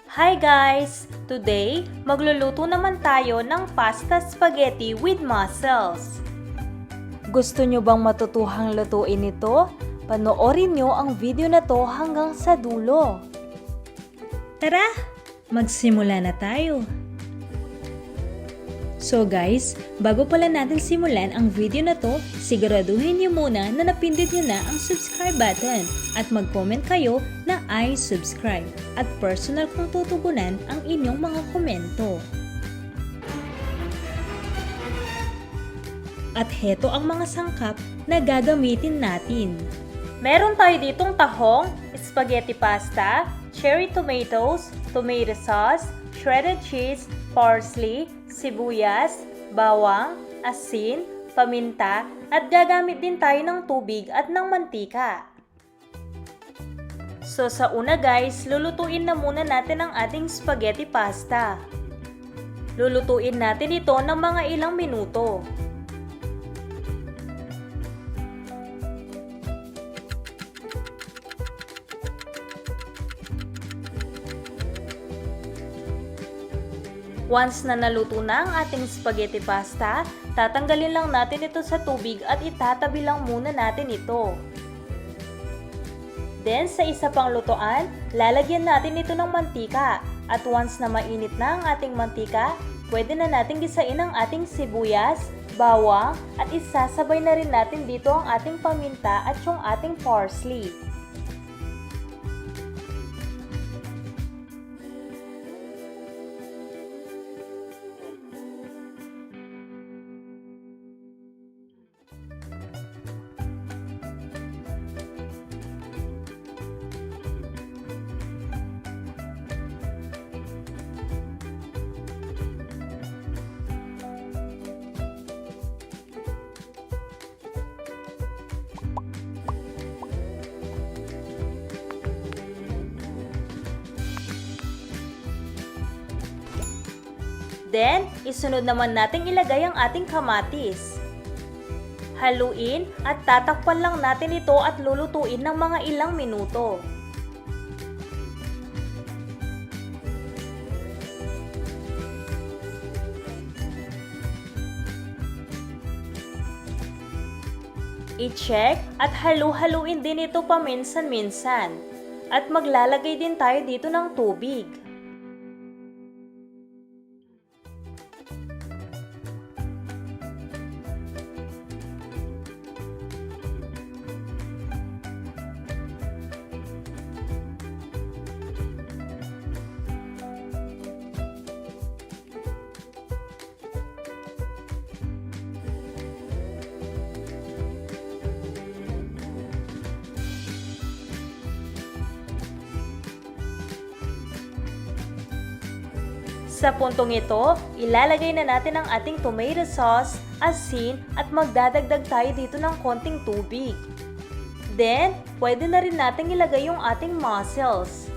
Hi guys! Today, magluluto naman tayo ng pasta spaghetti with mussels. Gusto nyo bang matutuhang lutuin ito? Panoorin nyo ang video na to hanggang sa dulo. Tara, magsimula na tayo. So guys, bago pala natin simulan ang video na to, siguraduhin niyo muna na napindot niyo na ang subscribe button at mag-comment kayo na I subscribe at personal kong tutugunan ang inyong mga komento. At heto ang mga sangkap na gagamitin natin. Meron tayo ditong tahong, spaghetti pasta, cherry tomatoes, tomato sauce, shredded cheese, parsley, sibuyas, bawang, asin, paminta, at gagamit din tayo ng tubig at ng mantika. So sa una guys, lulutuin na muna natin ang ating spaghetti pasta. Lulutuin natin ito ng mga ilang minuto. Once na naluto na ang ating spaghetti pasta, tatanggalin lang natin ito sa tubig at itatabi lang muna natin ito. Then sa isa pang lutuan, lalagyan natin ito ng mantika at once na mainit na ang ating mantika, pwede na natin gisain ang ating sibuyas, bawang at isasabay na rin natin dito ang ating paminta at yung ating parsley. Then, isunod naman nating ilagay ang ating kamatis. Haluin at tatakpan lang natin ito at lulutuin ng mga ilang minuto. I-check at halu-haluin din ito paminsan-minsan. At maglalagay din tayo dito ng tubig. Sa puntong ito, ilalagay na natin ang ating tomato sauce, asin at magdadagdag tayo dito ng konting tubig. Then, pwede na rin natin ilagay yung ating mussels.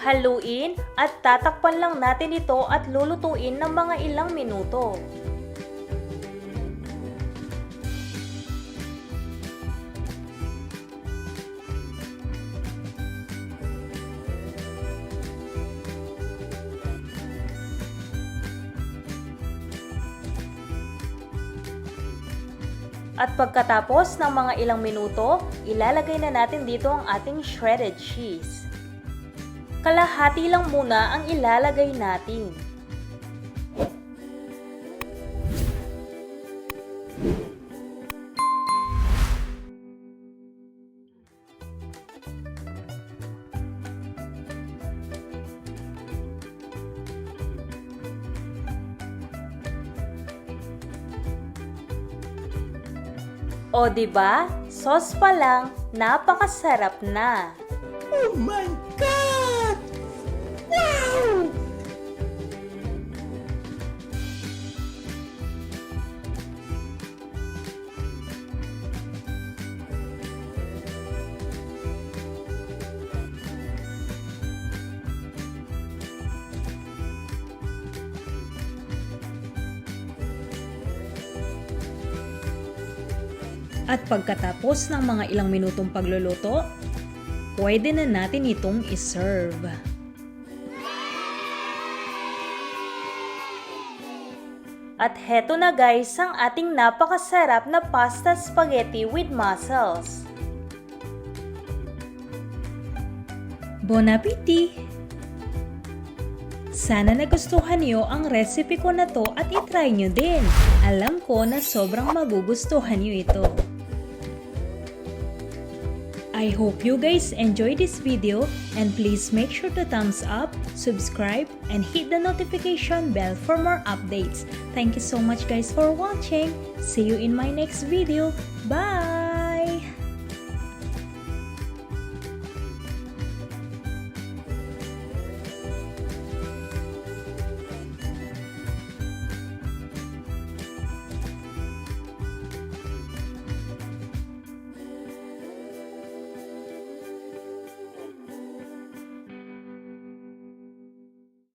Haluin at tatakpan lang natin ito at lulutuin ng mga ilang minuto. At pagkatapos ng mga ilang minuto, ilalagay na natin dito ang ating shredded cheese. Kalahati lang muna ang ilalagay natin. O diba, sauce pa lang, napakasarap na. Oh my God! Wow! At pagkatapos ng mga ilang minutong pagluluto, pwede na natin itong iserve. At heto na guys ang ating napakasarap na pasta spaghetti with mussels. Bon appetit! Sana nagustuhan niyo ang recipe ko na to at itry nyo din. Alam ko na sobrang magugustuhan niyo ito. I hope you guys enjoyed this video and please make sure to thumbs up, subscribe, and hit the notification bell for more updates. Thank you so much guys for watching. See you in my next video. Bye!